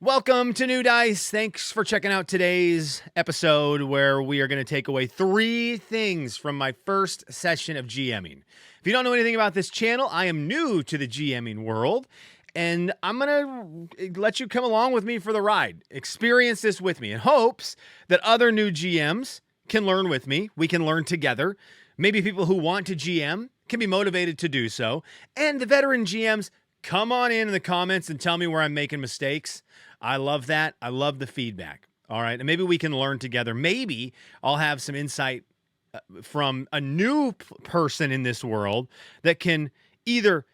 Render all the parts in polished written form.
Welcome to New Dice. Thanks for checking out today's episode where we are going to take away 3 things from my first session of GMing. If you don't know anything about this channel, I am new to the GMing world, and I'm going to let you come along with me for the ride. Experience this with me in hopes that other new GMs can learn with me. We can learn together. Maybe people who want to GM can be motivated to do so. And the veteran GMs, come on in the comments and tell me where I'm making mistakes. I love that. I love the feedback. All right. And maybe we can learn together. Maybe I'll have some insight from a new person in this world that can either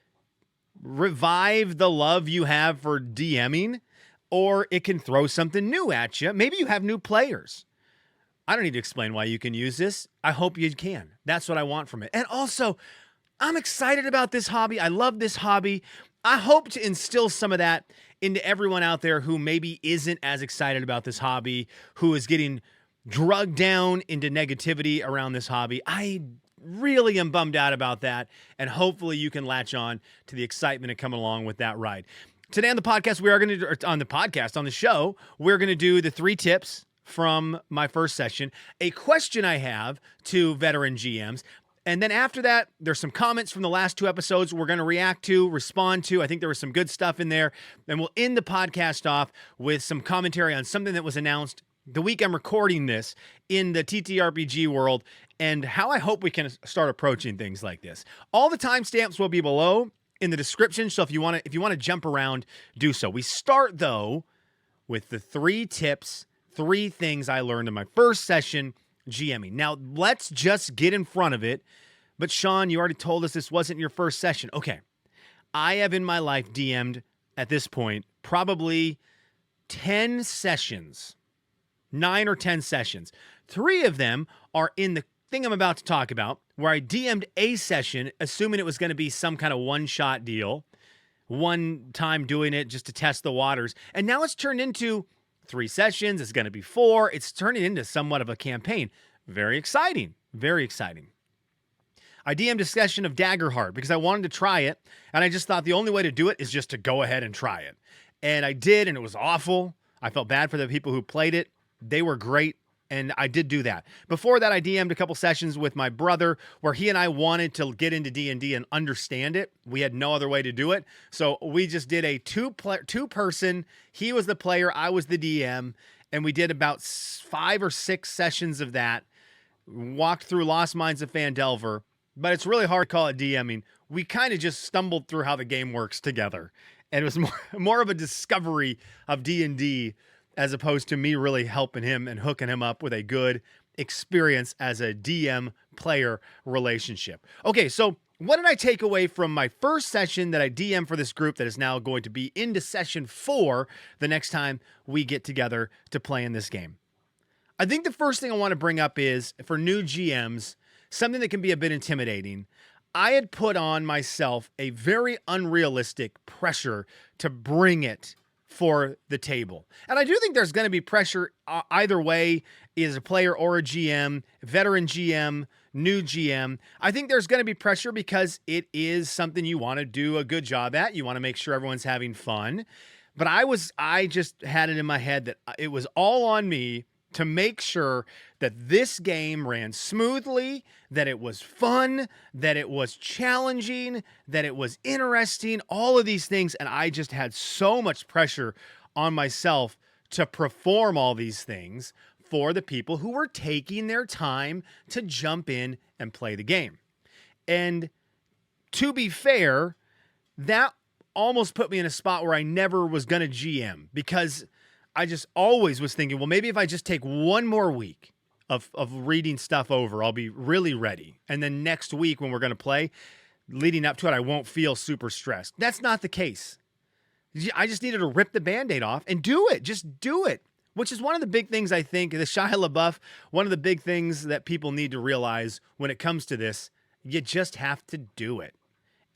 revive the love you have for DMing, or it can throw something new at you. Maybe you have new players. I don't need to explain why you can use this. I hope you can. That's what I want from it. And also, I'm excited about this hobby. I love this hobby. I hope to instill some of that into everyone out there who maybe isn't as excited about this hobby, who is getting drugged down into negativity around this hobby. I really am bummed out about that, and hopefully you can latch on to the excitement and come along with that ride. Today on the podcast, on the show, we're going to do the 3 tips from my first session, a question I have to veteran GMs. And then after that, there's some comments from the last 2 episodes we're going to react to, respond to. I think there was some good stuff in there. And we'll end the podcast off with some commentary on something that was announced the week I'm recording this in the TTRPG world, and how I hope we can start approaching things like this. All the timestamps will be below in the description, so if you want to jump around, do so. We start, though, with the 3 tips, 3 things I learned in my first session GMing. Now, let's just get in front of it. But Sean, you already told us this wasn't your first session. Okay. I have in my life DM'd at this point probably 10 sessions, 9 or 10 sessions. 3 of them are in the thing I'm about to talk about, where I DM'd a session, assuming it was going to be some kind of one-shot deal, one time doing it just to test the waters. And now it's turned into 3 sessions. It's going to be 4. It's turning into somewhat of a campaign. Very exciting. Very exciting. I DM'd a session of Daggerheart because I wanted to try it, and I just thought the only way to do it is just to go ahead and try it. And I did, and it was awful. I felt bad for the people who played it. They were great, and I did do that. Before that, I DM'd a couple sessions with my brother where he and I wanted to get into D&D and understand it. We had no other way to do it. So we just did a two-person. He was the player, I was the DM, and we did about 5 or 6 sessions of that. Walked through Lost Mines of Phandelver, but it's really hard to call it DMing. We kind of just stumbled through how the game works together, and it was more of a discovery of D&D as opposed to me really helping him and hooking him up with a good experience as a DM-player relationship. Okay, so what did I take away from my first session that I DM for this group that is now going to be into session 4 the next time we get together to play in this game? I think the first thing I want to bring up is, for new GMs, something that can be a bit intimidating. I had put on myself a very unrealistic pressure to bring it for the table. And I do think there's going to be pressure either way, as a player or a GM, veteran GM, new GM. I think there's going to be pressure because it is something you want to do a good job at. You want to make sure everyone's having fun. But I just had it in my head that it was all on me to make sure that this game ran smoothly, that it was fun, that it was challenging, that it was interesting, all of these things. And I just had so much pressure on myself to perform all these things for the people who were taking their time to jump in and play the game. And to be fair, that almost put me in a spot where I never was going to GM, because I just always was thinking, well, maybe if I just take one more week of reading stuff over, I'll be really ready. And then next week when we're going to play, leading up to it, I won't feel super stressed. That's not the case. I just needed to rip the Band-Aid off and do it. Just do it. Which is one of the big things, I think, the Shia LaBeouf, one of the big things that people need to realize when it comes to this. You just have to do it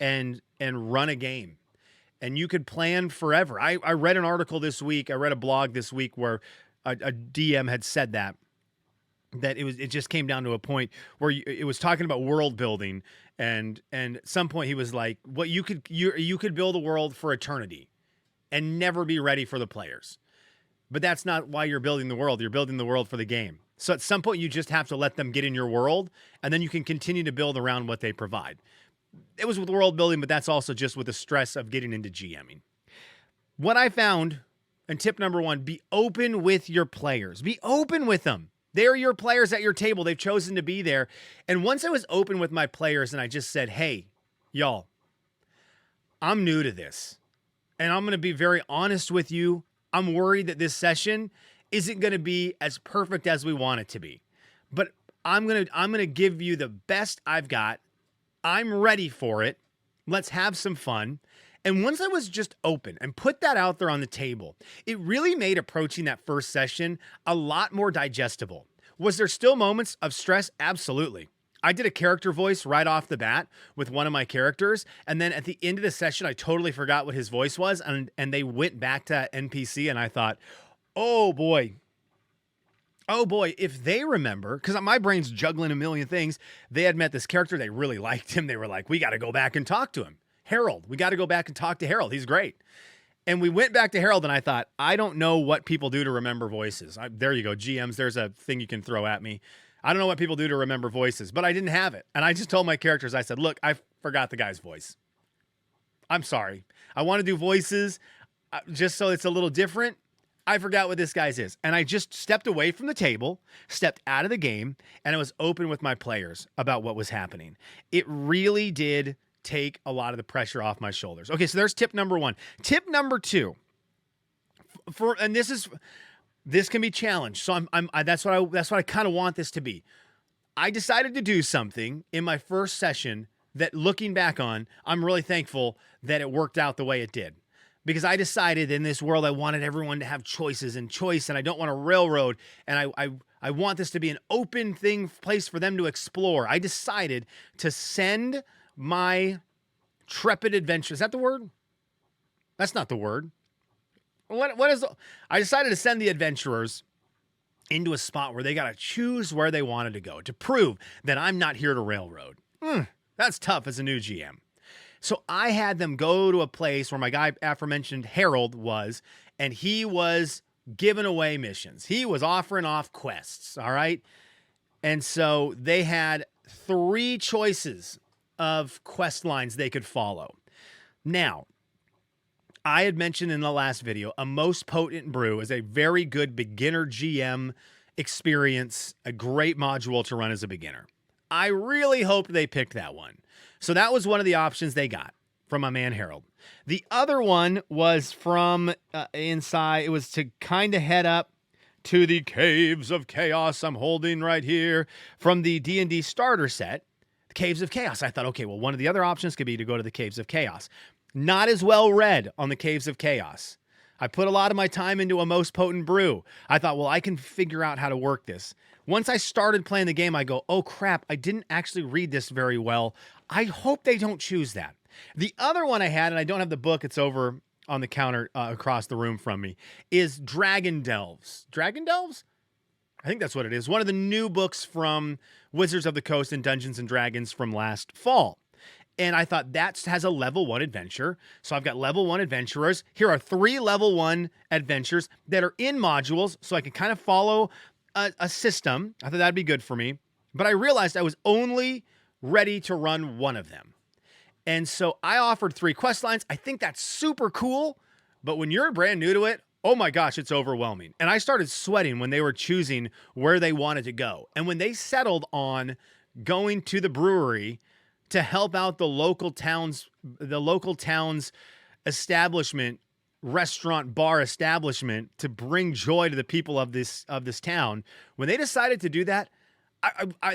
and run a game. And you could plan forever. I read an article this week. I read a blog this week where a DM had said that it just came down to a point where it was talking about world building, and at some point he was like, "What you could build a world for eternity, and never be ready for the players. But that's not why you're building the world. You're building the world for the game. So at some point, you just have to let them get in your world, and then you can continue to build around what they provide. It was with world building, but that's also just with the stress of getting into GMing. What I found, and tip number one, be open with your players. Be open with them. They're your players at your table. They've chosen to be there. And once I was open with my players and I just said, hey, y'all, I'm new to this. And I'm going to be very honest with you. I'm worried that this session isn't going to be as perfect as we want it to be. But I'm going to give you the best I've got. I'm ready for it. Let's have some fun. And once I was just open and put that out there on the table, it really made approaching that first session a lot more digestible. Was there still moments of stress? Absolutely. I did a character voice right off the bat with one of my characters. And then at the end of the session, I totally forgot what his voice was. And they went back to that NPC and I thought, oh boy, if they remember, because my brain's juggling a million things, they had met this character. They really liked him. They were like, we got to go back and talk to him. Harold, we got to go back and talk to Harold. He's great. And we went back to Harold and I thought, I don't know what people do to remember voices. There you go. GMs, there's a thing you can throw at me. I don't know what people do to remember voices, but I didn't have it. And I just told my characters, I said, look, I forgot the guy's voice. I'm sorry. I want to do voices just so it's a little different. I forgot what this guy's is. And I just stepped away from the table, stepped out of the game, and I was open with my players about what was happening. It really did take a lot of the pressure off my shoulders. Okay, so there's tip number one. Tip number two, this can be challenged. So that's what I kind of want this to be. I decided to do something in my first session that, looking back on, I'm really thankful that it worked out the way it did. Because I decided in this world I wanted everyone to have choices and choice, and I don't want a railroad, and I want this to be an open place for them to explore. I decided to send my trepid adventure. Is that the word? That's not the word. I decided to send the adventurers into a spot where they got to choose where they wanted to go to prove that I'm not here to railroad. That's tough as a new GM. So I had them go to a place where my guy aforementioned Harold was, and he was giving away missions. He was offering off quests, all right? And so they had 3 choices of quest lines they could follow. Now, I had mentioned in the last video, a most potent brew is a very good beginner GM experience, a great module to run as a beginner. I really hoped they picked that one. So that was one of the options they got from my man Harold. The other one was from inside. It was to kind of head up to the Caves of Chaos I'm holding right here from the D&D starter set, the Caves of Chaos. I thought, okay, well, one of the other options could be to go to the Caves of Chaos. Not as well read on the Caves of Chaos. I put a lot of my time into a most potent brew. I thought, well, I can figure out how to work this. Once I started playing the game, I go, oh crap, I didn't actually read this very well. I hope they don't choose that. The other one I had, and I don't have the book, it's over on the counter across the room from me, is Dragon Delves. Dragon Delves? I think that's what it is. One of the new books from Wizards of the Coast and Dungeons and Dragons from last fall. And I thought that has a level 1 adventure. So I've got level 1 adventurers. Here are 3 level 1 adventures that are in modules, so I can kind of follow a system. I thought that'd be good for me. But I realized I was only ready to run one of them. And so I offered 3 quest lines. I think that's super cool. But when you're brand new to it, oh my gosh, it's overwhelming. And I started sweating when they were choosing where they wanted to go. And when they settled on going to the brewery to help out the local town's establishment, restaurant, bar establishment, to bring joy to the people of this town, when they decided to do that,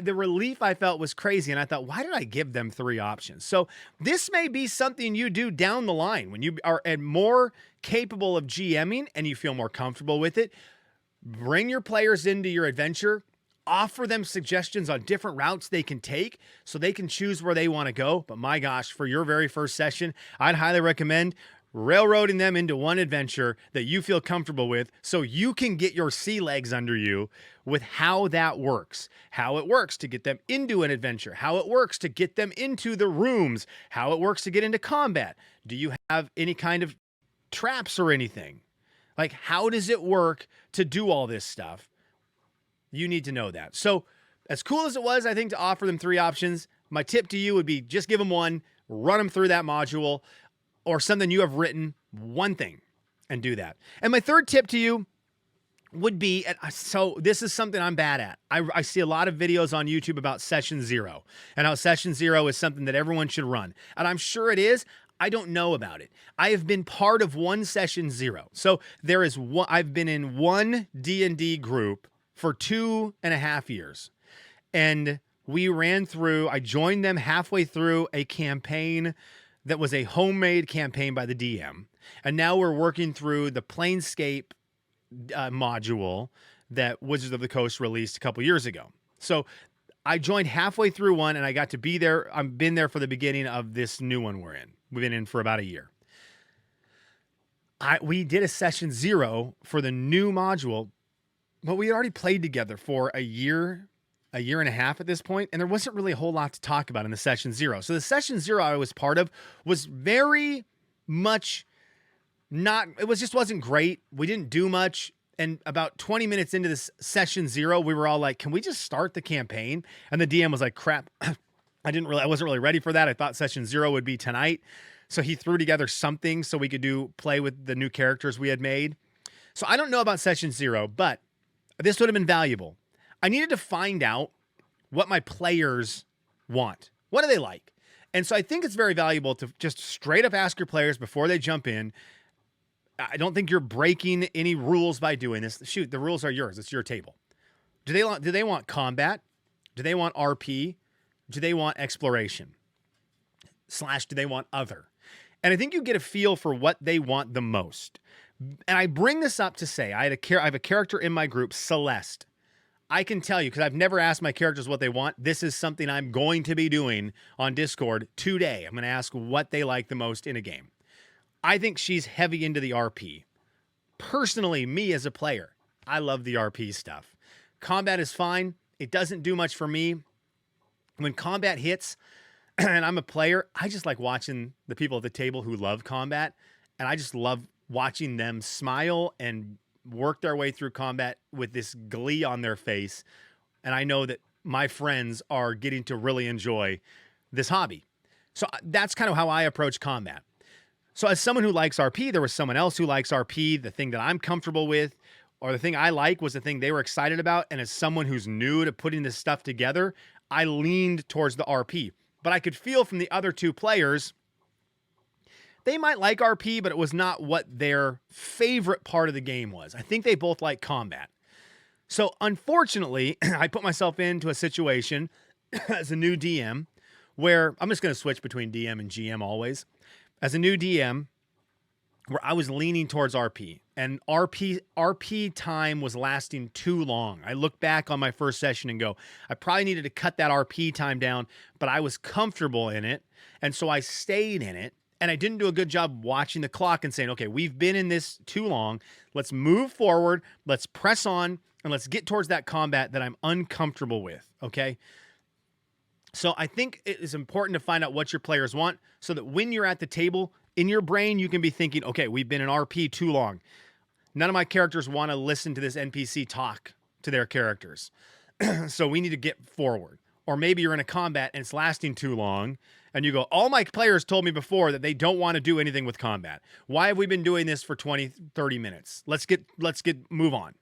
the relief I felt was crazy. And I thought, why did I give them 3 options? So this may be something you do down the line when you are more capable of GMing and you feel more comfortable with it. Bring your players into your adventure, offer them suggestions on different routes they can take so they can choose where they want to go. But my gosh, for your very first session, I'd highly recommend railroading them into one adventure that you feel comfortable with so you can get your sea legs under you with how that works, how it works to get them into an adventure, how it works to get them into the rooms, how it works to get into combat. Do you have any kind of traps or anything. Like, how does it work to do all this stuff? You need to know that. So as cool as it was, I think, to offer them 3 options, my tip to you would be just give them one, run them through that module or something you have written, one thing, and do that. And my third tip to you would be, so this is something I'm bad at. I see a lot of videos on YouTube about session 0 and how session 0 is something that everyone should run. And I'm sure it is. I don't know about it. I have been part of one session 0. So there is one, I've been in one D&D group for 2.5 years. And we ran through, I joined them halfway through a campaign that was a homemade campaign by the DM. And now we're working through the Planescape module that Wizards of the Coast released a couple years ago. So I joined halfway through one and I got to be there. I've been there for the beginning of this new one we're in. We've been in for about a year. We did a session 0 for the new module, but we had already played together for a year and a half at this point, and there wasn't really a whole lot to talk about in the session 0. So the session 0 I was part of was very much just wasn't great. We didn't do much. And about 20 minutes into this session 0, we were all like, can we just start the campaign? And the DM was like, crap, I wasn't really ready for that. I thought session 0 would be tonight. So he threw together something so we could play with the new characters we had made. So I don't know about session 0, but this would have been valuable. I needed to find out what my players want. What do they like? And so I think it's very valuable to just straight up ask your players before they jump in. I don't think you're breaking any rules by doing this. Shoot, the rules are yours. It's your table. Do they want combat? Do they want RP? Do they want exploration? / do they want other? And I think you get a feel for what they want the most. And I bring this up to say I have a character in my group, Celeste. I can tell you, because I've never asked my characters what they want. This is something I'm going to be doing on Discord today. I'm going to ask what they like the most in a game. I think she's heavy into the RP. Personally, me as a player, I love the RP stuff. Combat is fine. It doesn't do much for me. When combat hits and I'm a player, I just like watching the people at the table who love combat. And I just love watching them smile and work their way through combat with this glee on their face. And I know that my friends are getting to really enjoy this hobby. So that's kind of how I approach combat. So as someone who likes RP, there was someone else who likes RP. The thing that I'm comfortable with, or the thing I like, was the thing they were excited about. And as someone who's new to putting this stuff together, I leaned towards the RP. But I could feel from the other 2 players, they might like RP, but it was not what their favorite part of the game was. I think they both like combat. So unfortunately, I put myself into a situation as a new DM where I'm just going to switch between DM and GM always. As a new DM, where I was leaning towards RP, and RP time was lasting too long. I look back on my first session and go, I probably needed to cut that RP time down, but I was comfortable in it, and so I stayed in it. And I didn't do a good job watching the clock and saying, okay, we've been in this too long. Let's move forward. Let's press on and let's get towards that combat that I'm uncomfortable with. Okay. So I think it is important to find out what your players want so that when you're at the table in your brain, you can be thinking, okay, we've been in RP too long. None of my characters want to listen to this NPC talk to their characters. So we need to get forward. Or maybe you're in a combat and it's lasting too long. And you go, all my players told me before that they don't want to do anything with combat. Why have we been doing this for 20, 30 minutes? Let's move on.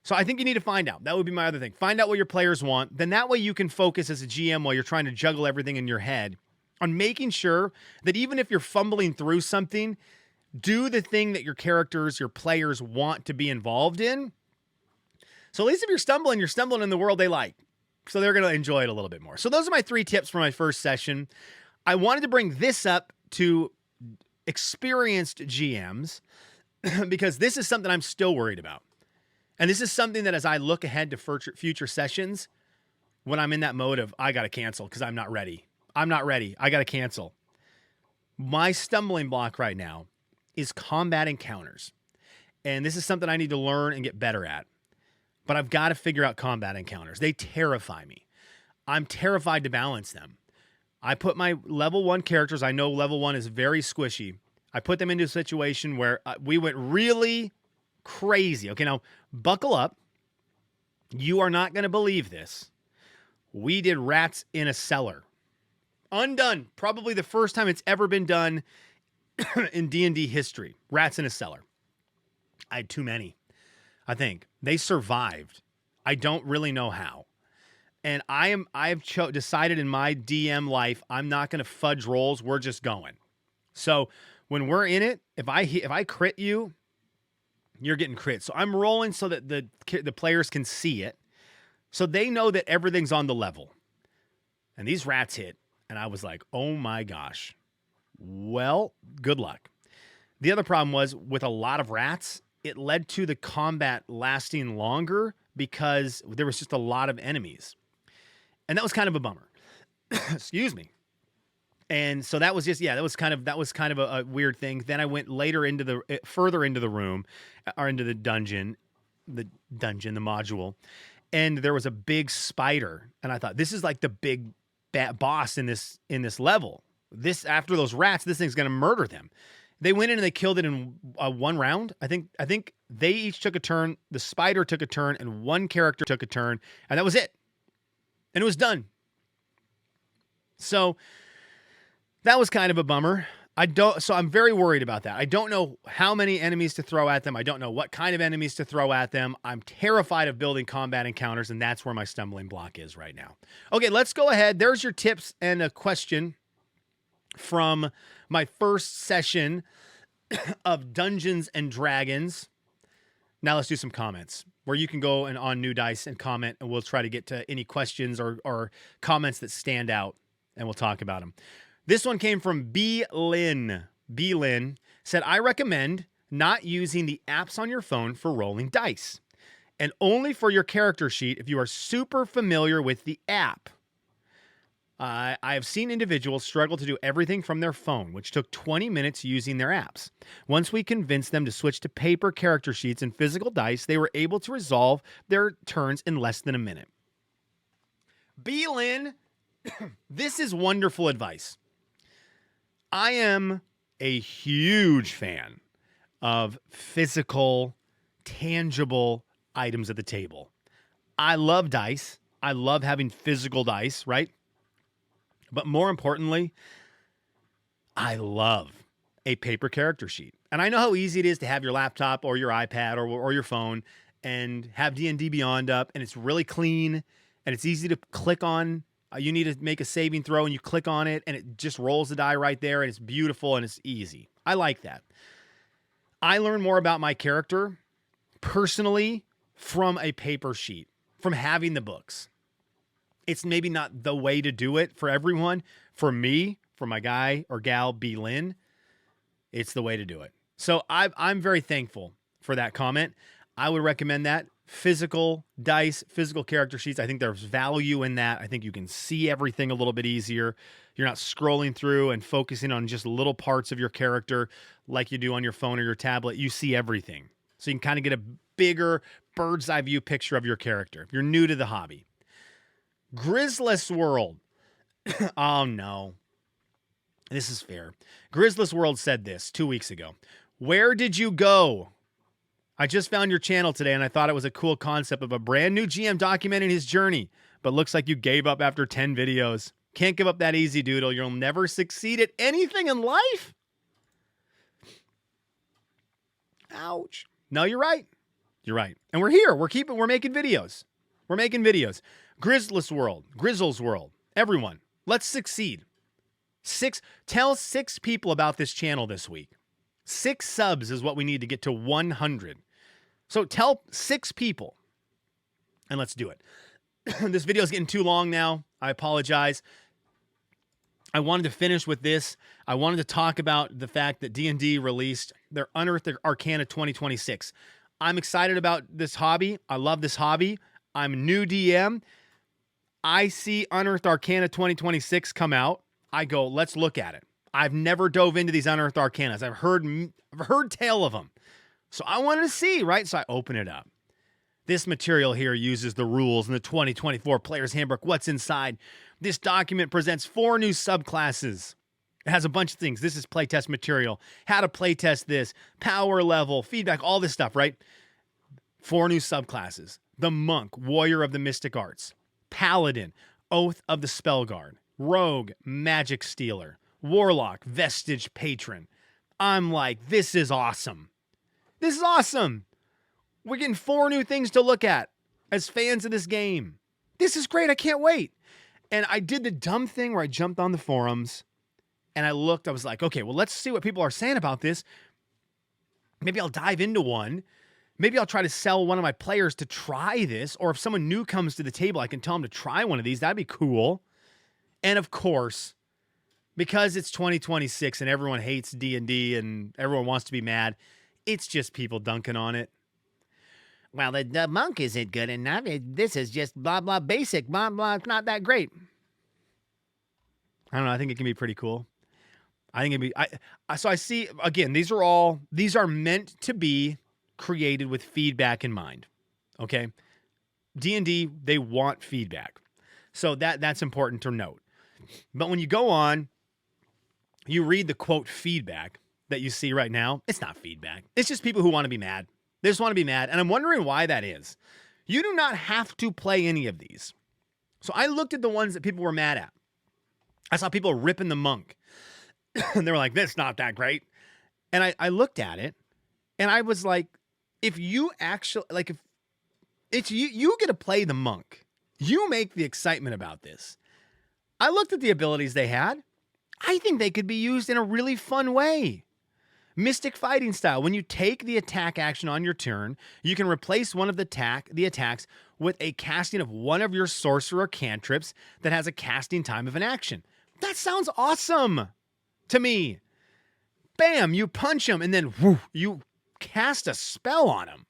So I think you need to find out. That would be my other thing. Find out what your players want. Then that way you can focus as a GM while you're trying to juggle everything in your head on making sure that even if you're fumbling through something, do the thing that your characters, your players want to be involved in. So at least if you're stumbling in the world they like. So they're going to enjoy it a little bit more. So those are my 3 tips for my first session. I wanted to bring this up to experienced GMs because this is something I'm still worried about. And this is something that as I look ahead to future sessions, when I'm in that mode of, I got to cancel because I'm not ready. I got to cancel. My stumbling block right now is combat encounters. And this is something I need to learn and get better at. But I've got to figure out combat encounters. They terrify me. I'm terrified to balance them. I put my level 1 characters. I know level 1 is very squishy. I put them into a situation where we went really crazy. Okay, now buckle up. You are not going to believe this. We did rats in a cellar. Undone. Probably the first time it's ever been done in D&D history. Rats in a cellar. I had too many, I think. They survived. I don't really know how. And I've decided in my DM life, I'm not going to fudge rolls. We're just going. So when we're in it, if I crit you, you're getting crit. So I'm rolling so that the players can see it. So they know that everything's on the level. And these rats hit. And I was like, oh my gosh. Well, good luck. The other problem was with a lot of rats, it led to the combat lasting longer because there was just a lot of enemies. And that was kind of a bummer. Excuse me. And so that was just, that was kind of a weird thing. Then I went further into the room, or into the dungeon, the module. And there was a big spider. And I thought, this is like the big boss in this level. After those rats, this thing's going to murder them. They went in and they killed it in one round. I think they each took a turn. The spider took a turn and one character took a turn. And that was it. And it was done. So that was kind of a bummer. So I'm very worried about that. I don't know how many enemies to throw at them. I don't know what kind of enemies to throw at them. I'm terrified of building combat encounters, and that's where my stumbling block is right now. Okay, let's go ahead. There's your tips and a question from my first session of Dungeons and Dragons. Now let's do some comments where you can go and on New Dice and comment, and we'll try to get to any questions or comments that stand out, and we'll talk about them. This one came from B. Lynn. B. Lynn said, I recommend not using the apps on your phone for rolling dice, and only for your character sheet if you are super familiar with the app. I have seen individuals struggle to do everything from their phone, which took 20 minutes using their apps. Once we convinced them to switch to paper character sheets and physical dice, they were able to resolve their turns in less than a minute. B. Lynn, this is wonderful advice. I am a huge fan of physical, tangible items at the table. I love dice. I love having physical dice, right? But more importantly, I love a paper character sheet. And I know how easy it is to have your laptop or your iPad or your phone and have D&D Beyond up, and it's really clean, and it's easy to click on. You need to make a saving throw, and you click on it, and it just rolls the die right there, and it's beautiful, and it's easy. I like that. I learn more about my character personally from a paper sheet, from having the books. It's maybe not the way to do it for everyone. For me, for my guy or gal, B. Lynn, it's the way to do it. So I'm very thankful for that comment. I would recommend that. Physical dice, physical character sheets. I think there's value in that. I think you can see everything a little bit easier. You're not scrolling through and focusing on just little parts of your character like you do on your phone or your tablet. You see everything. So you can kind of get a bigger bird's eye view picture of your character if you're new to the hobby. Grizzless World. Oh no. This is fair. Grizzless World said this 2 weeks ago. Where did you go? I just found your channel today, and I thought it was a cool concept of a brand new GM documenting his journey, but looks like you gave up after 10 videos. Can't give up that easy, doodle. You'll never succeed at anything in life. Ouch. No, you're right. You're right. And we're here. We're making videos. We're making videos. Grizzless World, everyone, let's succeed. Tell 6 people about this channel this week. 6 subs is what we need to get to 100. So tell 6 people, and let's do it. This video is getting too long now. I apologize. I wanted to finish with this. I wanted to talk about the fact that D&D released their Unearthed Arcana 2026. I'm excited about this hobby. I love this hobby. I'm a new DM. I see Unearthed Arcana 2026 come out. I go, let's look at it. I've never dove into these Unearthed Arcanas. I've heard tale of them. So I wanted to see, right? So I open it up. This material here uses the rules in the 2024 Player's Handbook. What's inside? This document presents 4 new subclasses It has a bunch of things. This is playtest material, how to playtest this, power level, feedback, all this stuff, right? 4 new subclasses. The Monk, Warrior of the Mystic Arts. Paladin, Oath of the Spellguard. Rogue, Magic Stealer. Warlock, Vestige Patron. I'm like, this is awesome. This is awesome. We're getting 4 new things to look at as fans of this game. This is great. I can't wait. And I did the dumb thing where I jumped on the forums and I looked. I was like, okay, well, let's see what people are saying about this. Maybe I'll dive into one. Maybe I'll try to sell one of my players to try this. Or if someone new comes to the table, I can tell them to try one of these. That'd be cool. And of course, because it's 2026 and everyone hates D&D and everyone wants to be mad, it's just people dunking on it. Well, the monk isn't good enough. This is just blah, blah, basic, blah, blah. It's not that great. I don't know. I think it can be pretty cool. I think it'd be, so I see, again, these are meant to be created with feedback in mind. Okay. D&D, they want feedback. So that's important to note. But when you go on, you read the quote feedback that you see right now. It's not feedback. It's just people who want to be mad. They just want to be mad. And I'm wondering why that is. You do not have to play any of these. So I looked at the ones that people were mad at. I saw people ripping the Monk. And they were like, that's not that great. And I looked at it and I was like, if you actually, like, if it's you get to play the Monk, you make the excitement about this. I looked at the abilities they had. I think they could be used in a really fun way. Mystic fighting style. When you take the attack action on your turn, you can replace one of the attacks with a casting of one of your sorcerer cantrips that has a casting time of an action. That sounds awesome to me. Bam, you punch him and then whoo, you cast a spell on him.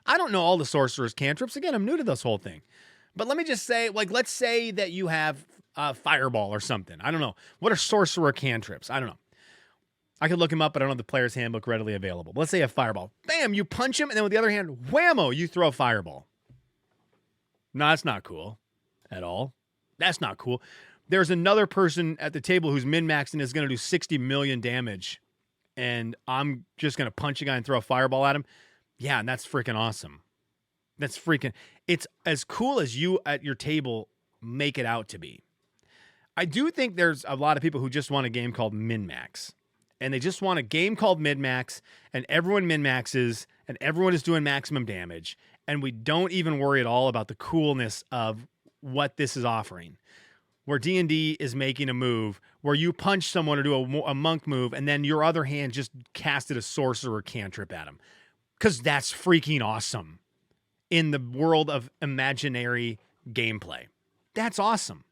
I don't know all the sorcerer's cantrips. Again, I'm new to this whole thing. But let me just say, like, let's say that you have fireball or something. I don't know. What are sorcerer cantrips? I don't know. I could look him up, but I don't have the player's handbook readily available. Let's say a fireball. Bam, you punch him, and then with the other hand, whammo, you throw a fireball. No, that's not cool at all. That's not cool. There's another person at the table who's min-maxed and is going to do 60 million damage, and I'm just going to punch a guy and throw a fireball at him. Yeah, and that's freaking awesome. It's as cool as you at your table make it out to be. I do think there's a lot of people who just want a game called min-max. And they just want a game called min-max, and everyone min-maxes, and everyone is doing maximum damage, and we don't even worry at all about the coolness of what this is offering. Where D&D is making a move where you punch someone or do a monk move, and then your other hand just casted a sorcerer cantrip at him. Because that's freaking awesome in the world of imaginary gameplay. That's awesome.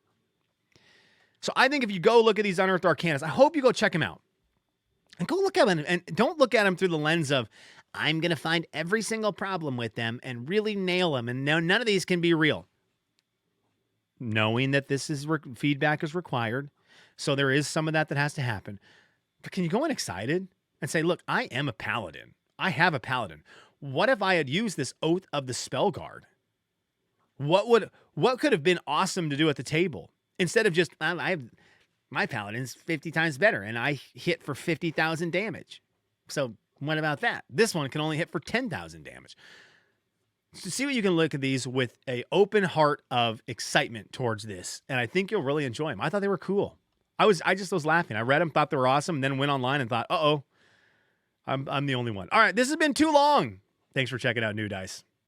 So I think if you go look at these Unearthed Arcanas, I hope you go check them out. And go look at them, and don't look at them through the lens of, I'm going to find every single problem with them and really nail them, and none of these can be real. Knowing that this is feedback is required, so there is some of that has to happen. But can you go in excited and say, look, I am a paladin. I have a paladin. What if I had used this Oath of the Spellguard? What could have been awesome to do at the table? Instead of just, my paladin's 50 times better, and I hit for 50,000 damage. So what about that? This one can only hit for 10,000 damage. So see what you can look at these with an open heart of excitement towards this, and I think you'll really enjoy them. I thought they were cool. I just was laughing. I read them, thought they were awesome, and then went online and thought, I'm the only one. All right, this has been too long. Thanks for checking out New Dice.